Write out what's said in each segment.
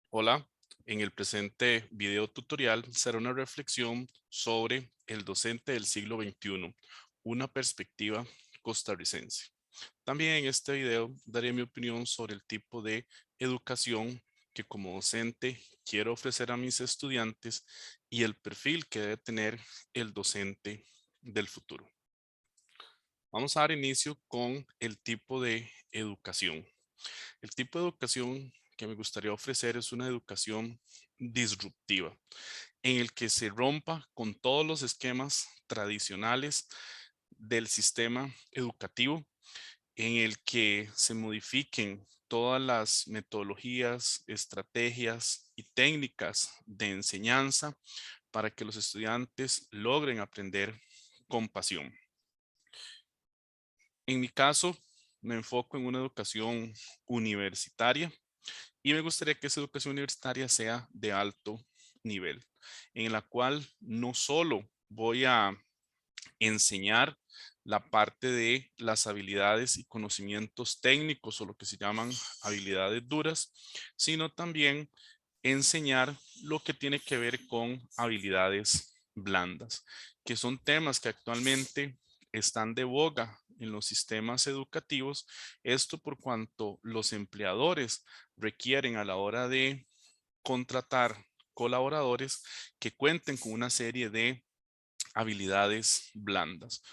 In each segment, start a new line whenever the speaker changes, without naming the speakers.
Hola, en el presente video tutorial será una reflexión sobre el docente del siglo XXI, una perspectiva costarricense. También en este video daré mi opinión sobre el tipo de educación que como docente quiero ofrecer a mis estudiantes y el perfil que debe tener el docente del futuro. Vamos a dar inicio con el tipo de educación. El tipo de educación que me gustaría ofrecer es una educación disruptiva, en el que se rompa con todos los esquemas tradicionales del sistema educativo, en el que se modifiquen todas las metodologías, estrategias y técnicas de enseñanza para que los estudiantes logren aprender con pasión. En mi caso, me enfoco en una educación universitaria y me gustaría que esa educación universitaria sea de alto nivel, en la cual no solo voy a enseñar la parte de las habilidades y conocimientos técnicos o lo que se llaman habilidades duras, sino también enseñar lo que tiene que ver con habilidades blandas, que son temas que actualmente están de boga en los sistemas educativos. Esto por cuanto los empleadores requieren a la hora de contratar colaboradores que cuenten con una serie de habilidades blandas,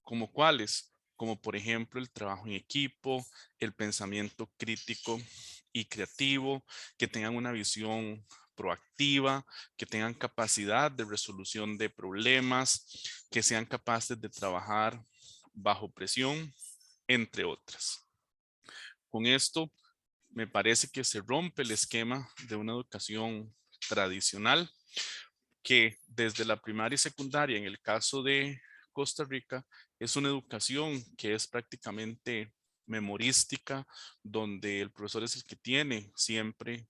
como cuáles, como por ejemplo el trabajo en equipo, el pensamiento crítico y creativo, que tengan una visión proactiva, que tengan capacidad de resolución de problemas, que sean capaces de trabajar bajo presión, entre otras. Con esto, me parece que se rompe el esquema de una educación tradicional que desde la primaria y secundaria, en el caso de Costa Rica, es una educación que es prácticamente memorística, donde el profesor es el que tiene siempre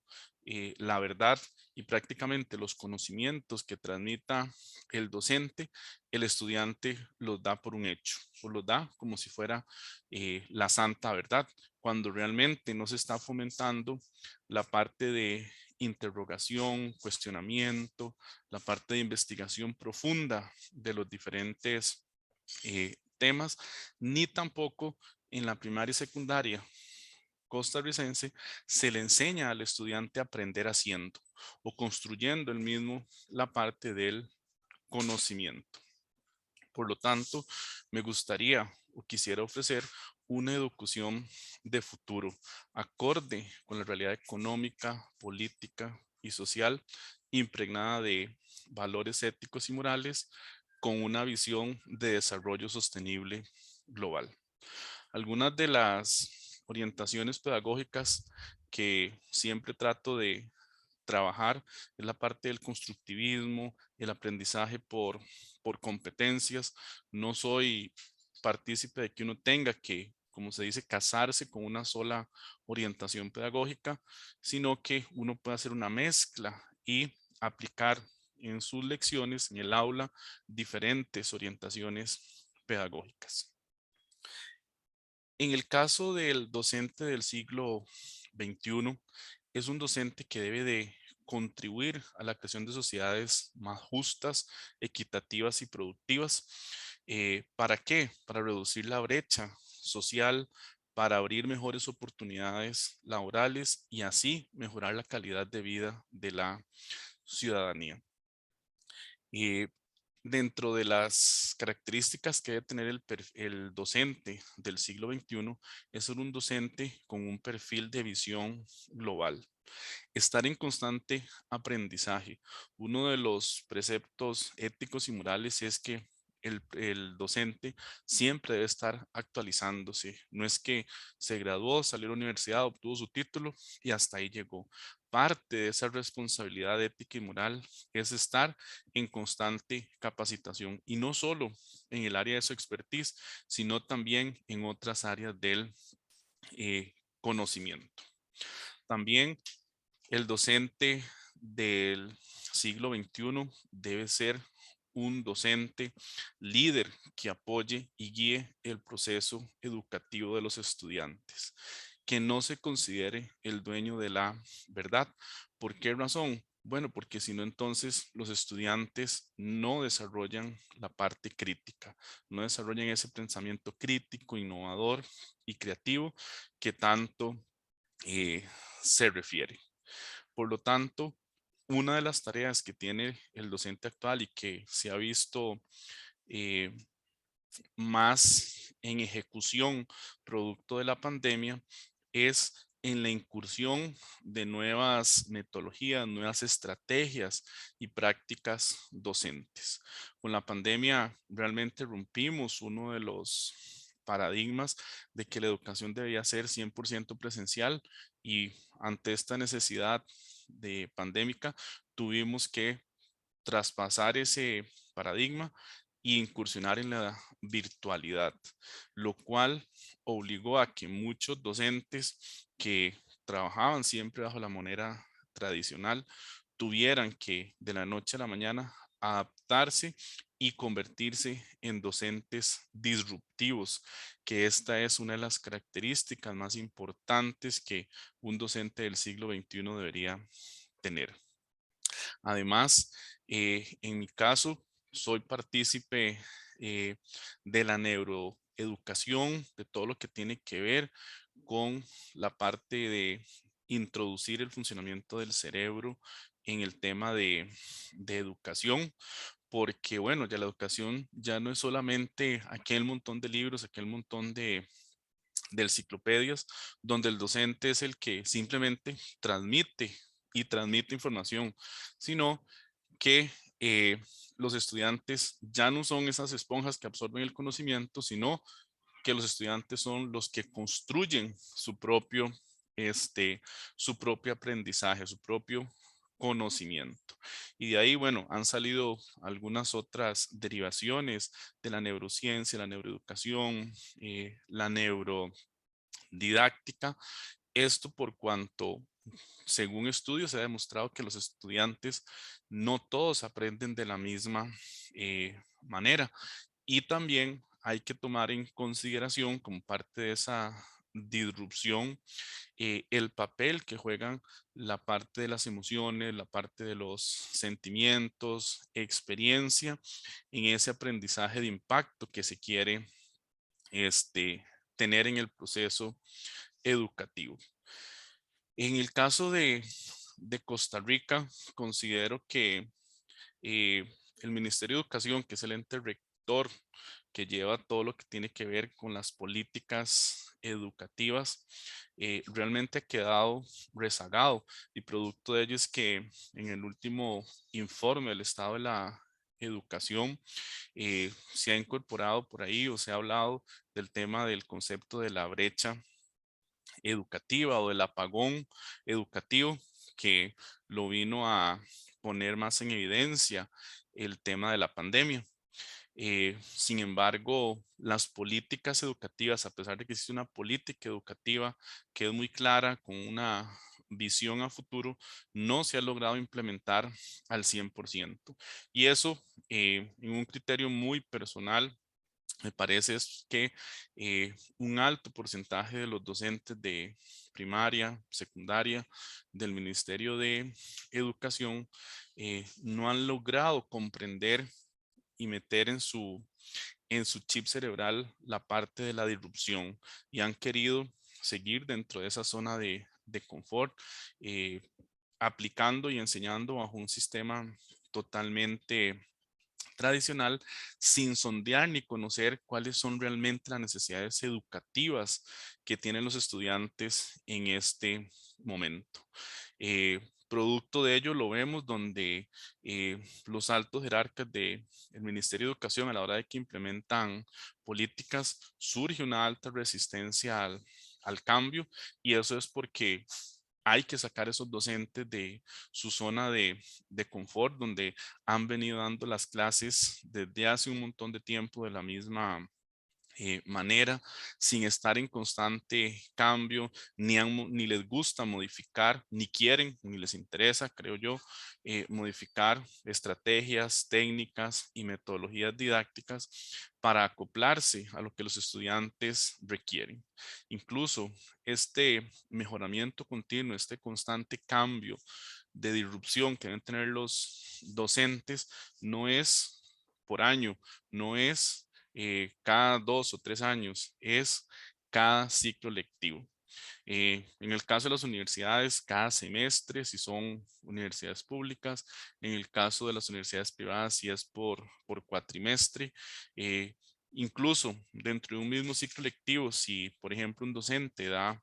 la verdad y prácticamente los conocimientos que transmita el docente, el estudiante los da por un hecho, o los da como si fuera la santa verdad, cuando realmente no se está fomentando la parte de interrogación, cuestionamiento, la parte de investigación profunda de los diferentes temas, ni tampoco en la primaria y secundaria costarricense se le enseña al estudiante a aprender haciendo o construyendo el mismo la parte del conocimiento. Por lo tanto, me gustaría o quisiera ofrecer una educación de futuro, acorde con la realidad económica, política y social, impregnada de valores éticos y morales, con una visión de desarrollo sostenible global. Algunas de las orientaciones pedagógicas que siempre trato de trabajar es la parte del constructivismo, el aprendizaje por competencias. No soy partícipe de que uno tenga que, como se dice, casarse con una sola orientación pedagógica, sino que uno puede hacer una mezcla y aplicar en sus lecciones, en el aula, diferentes orientaciones pedagógicas. En el caso del docente del siglo XXI, es un docente que debe de contribuir a la creación de sociedades más justas, equitativas y productivas. ¿Para qué? Para reducir la brecha social, para abrir mejores oportunidades laborales y así mejorar la calidad de vida de la ciudadanía. Eh, Dentro de las características que debe tener el docente del siglo XXI es ser un docente con un perfil de visión global. Estar en constante aprendizaje. Uno de los preceptos éticos y morales es que el docente siempre debe estar actualizándose. No es que se graduó, salió a la universidad, obtuvo su título y hasta ahí llegó. Parte de esa responsabilidad ética y moral es estar en constante capacitación y no solo en el área de su expertise, sino también en otras áreas del conocimiento. También el docente del siglo XXI debe ser un docente líder que apoye y guíe el proceso educativo de los estudiantes. que no se considere el dueño de la verdad. ¿Por qué razón? Bueno, porque si no, entonces los estudiantes no desarrollan la parte crítica, no desarrollan ese pensamiento crítico, innovador y creativo que tanto eh, se refiere. Por lo tanto, una de las tareas que tiene el docente actual y que se ha visto eh, más en ejecución producto de la pandemia es en la incursión de nuevas metodologías, nuevas estrategias y prácticas docentes. Con la pandemia realmente rompimos uno de los paradigmas de que la educación debía ser 100% presencial y ante esta necesidad de pandémica tuvimos que traspasar ese paradigma e incursionar en la virtualidad, lo cual obligó a que muchos docentes que trabajaban siempre bajo la manera tradicional tuvieran que de la noche a la mañana adaptarse y convertirse en docentes disruptivos, que esta es una de las características más importantes que un docente del siglo XXI debería tener. Además, en mi caso, soy partícipe eh, de la neuroeducación, de todo lo que tiene que ver con la parte de introducir el funcionamiento del cerebro en el tema de educación, porque bueno, ya la educación ya no es solamente aquel montón de libros, aquel montón de enciclopedias, donde el docente es el que simplemente transmite y transmite información, sino que los estudiantes ya no son esas esponjas que absorben el conocimiento, sino que los estudiantes son los que construyen este, su propio aprendizaje, su propio conocimiento. Y de ahí, bueno, han salido algunas otras derivaciones de la neurociencia, la neuroeducación, la neurodidáctica. Esto por cuanto, según estudios, se ha demostrado que los estudiantes no todos aprenden de la misma manera. Y también hay que tomar en consideración como parte de esa disrupción el papel que juegan la parte de las emociones, la parte de los sentimientos, experiencia en ese aprendizaje de impacto que se quiere tener en el proceso educativo. En el caso de Costa Rica, considero que eh, el Ministerio de Educación, que es el ente rector que lleva todo lo que tiene que ver con las políticas educativas, realmente ha quedado rezagado y producto de ello es que en el último informe del estado de la educación se ha incorporado por ahí o se ha hablado del tema del concepto de la brecha educativa o del apagón educativo que lo vino a poner más en evidencia el tema de la pandemia. Sin embargo, las políticas educativas, a pesar de que existe una política educativa que es muy clara, con una visión a futuro, no se ha logrado implementar al 100%. Y eso, en un criterio muy personal, me parece es que un alto porcentaje de los docentes de primaria, secundaria, del Ministerio de Educación, no han logrado comprender y meter en su chip cerebral la parte de la disrupción y han querido seguir dentro de esa zona de confort, eh, aplicando y enseñando bajo un sistema totalmente tradicional sin sondear ni conocer cuáles son realmente las necesidades educativas que tienen los estudiantes en este momento. Producto de ello lo vemos donde los altos jerarcas del Ministerio de Educación a la hora de que implementan políticas surge una alta resistencia al cambio y eso es porque hay que sacar esos docentes de su zona de confort, donde han venido dando las clases desde hace un montón de tiempo de la misma manera, sin estar en constante cambio, ni les gusta modificar, ni quieren, ni les interesa, creo yo, modificar estrategias, técnicas y metodologías didácticas, para acoplarse a lo que los estudiantes requieren. Incluso este mejoramiento continuo, este constante cambio de disrupción que deben tener los docentes, no es por año, no es cada 2 o 3 años, es cada ciclo lectivo. En el caso de las universidades, cada semestre, si son universidades públicas. En el caso de las universidades privadas, si es por cuatrimestre. Eh, Incluso dentro de un mismo ciclo lectivo, si por ejemplo un docente da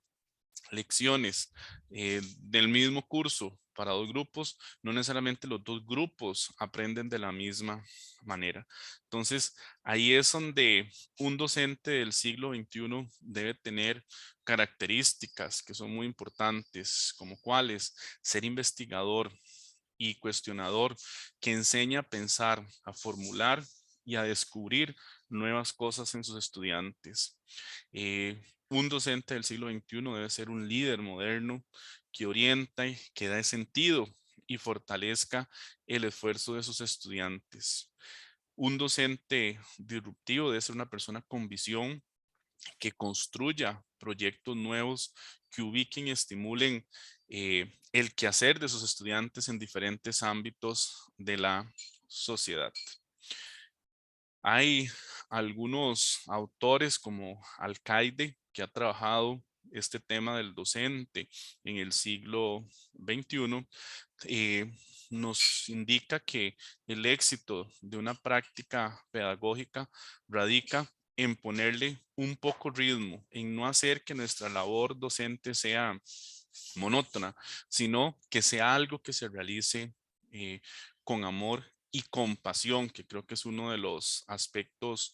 lecciones del mismo curso para 2 grupos, no necesariamente los 2 grupos aprenden de la misma manera. Entonces, ahí es donde un docente del siglo XXI debe tener características que son muy importantes, como cuáles: ser investigador y cuestionador, que enseña a pensar, a formular y a descubrir nuevas cosas en sus estudiantes. Un docente del siglo XXI debe ser un líder moderno que orienta y que dé sentido y fortalezca el esfuerzo de sus estudiantes. Un docente disruptivo debe ser una persona con visión, que construya proyectos nuevos, que ubiquen y estimulen el quehacer de sus estudiantes en diferentes ámbitos de la sociedad. Hay algunos autores como Alcaide, que ha trabajado este tema del docente en el siglo XXI. Nos indica que el éxito de una práctica pedagógica radica en ponerle un poco ritmo, en no hacer que nuestra labor docente sea monótona, sino que sea algo que se realice con amor y compasión, que creo que es uno de los aspectos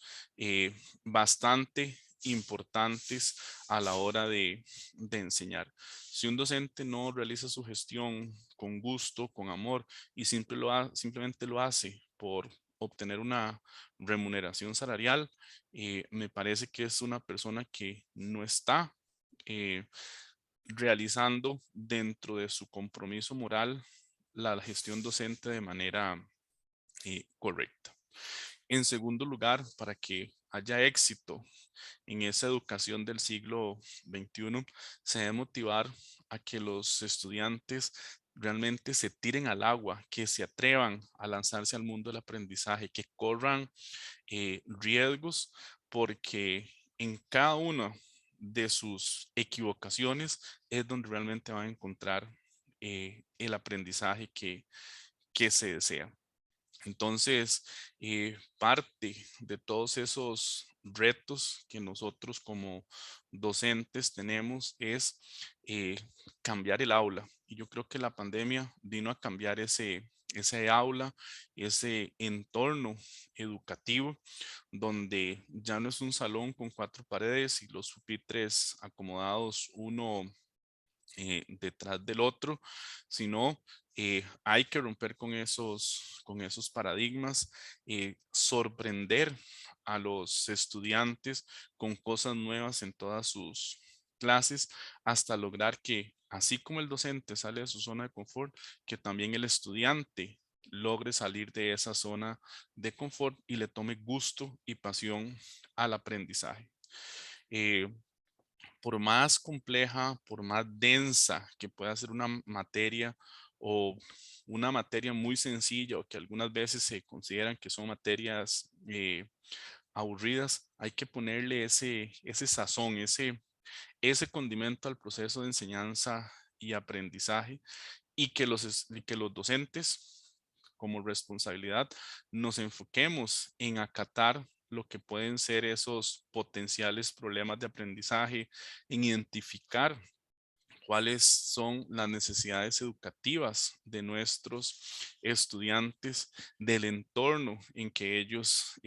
bastante importantes a la hora de enseñar. Si un docente no realiza su gestión con gusto, con amor, y simplemente lo hace por obtener una remuneración salarial, me parece que es una persona que no está eh, realizando dentro de su compromiso moral la gestión docente de manera correcta. En segundo lugar, para que haya éxito en esa educación del siglo XXI, se debe motivar a que los estudiantes realmente se tiren al agua, que se atrevan a lanzarse al mundo del aprendizaje, que corran riesgos, porque en cada una de sus equivocaciones es donde realmente van a encontrar el aprendizaje que se desea. Entonces, parte de todos esos retos que nosotros como docentes tenemos es eh, cambiar el aula. Y yo creo que la pandemia vino a cambiar ese aula, ese entorno educativo, donde ya no es un salón con 4 paredes y los pupitres acomodados uno detrás del otro, sino hay que romper con esos paradigmas, sorprender a los estudiantes con cosas nuevas en todas sus clases, hasta lograr que, así como el docente sale de su zona de confort, que también el estudiante logre salir de esa zona de confort y le tome gusto y pasión al aprendizaje. Eh, por más compleja, por más densa que pueda ser una materia, o una materia muy sencilla, o que algunas veces se consideran que son materias aburridas, hay que ponerle ese sazón, ese condimento al proceso de enseñanza y aprendizaje, y que los docentes, como responsabilidad, nos enfoquemos en acatar lo que pueden ser esos potenciales problemas de aprendizaje, en identificar cuáles son las necesidades educativas de nuestros estudiantes, del entorno en que ellos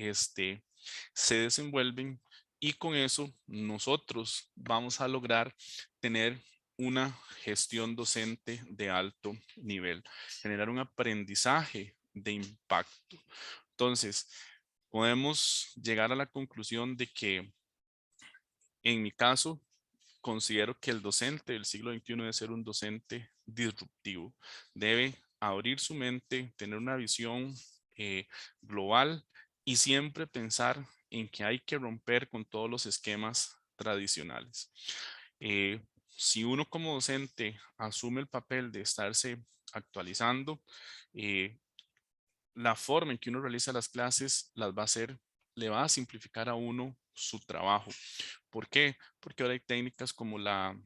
se desenvuelven, y con eso nosotros vamos a lograr tener una gestión docente de alto nivel, generar un aprendizaje de impacto. Entonces, podemos llegar a la conclusión de que, en mi caso, considero que el docente del siglo XXI debe ser un docente disruptivo. Debe abrir su mente, tener una visión global, y siempre pensar en que hay que romper con todos los esquemas tradicionales. Si uno como docente asume el papel de estarse actualizando, eh, la forma en que uno realiza las clases las va a hacer, le va a simplificar a uno su trabajo. ¿Por qué? Porque ahora hay técnicas como la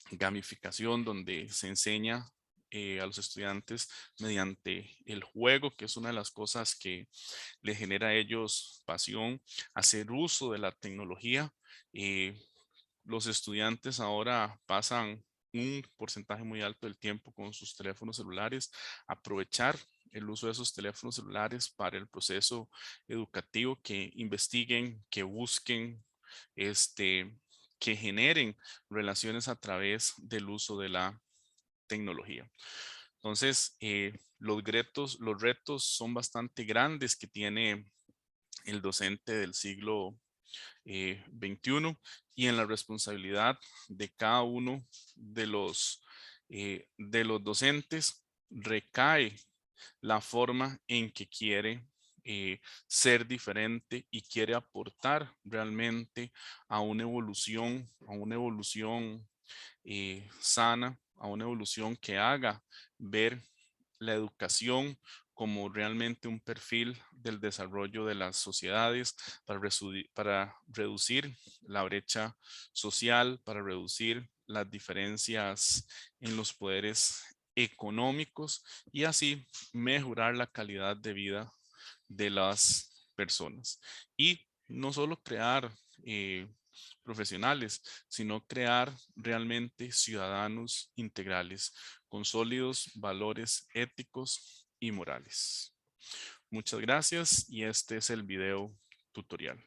gamificación, donde se enseña a los estudiantes mediante el juego, que es una de las cosas que le genera a ellos pasión, hacer uso de la tecnología. eh, los estudiantes ahora pasan un porcentaje muy alto del tiempo con sus teléfonos celulares, aprovechar el uso de esos teléfonos celulares para el proceso educativo, que investiguen, que busquen, que generen relaciones a través del uso de la tecnología. Entonces, los retos son bastante grandes que tiene el docente del siglo 21, y en la responsabilidad de cada uno de los docentes recae la forma en que quiere ser diferente y quiere aportar realmente a una evolución sana, a una evolución que haga ver la educación como realmente un perfil del desarrollo de las sociedades para reducir la brecha social, para reducir las diferencias en los poderes económicos y así mejorar la calidad de vida de las personas. Y no solo crear profesionales, sino crear realmente ciudadanos integrales con sólidos valores éticos y morales. Muchas gracias y este es el video tutorial.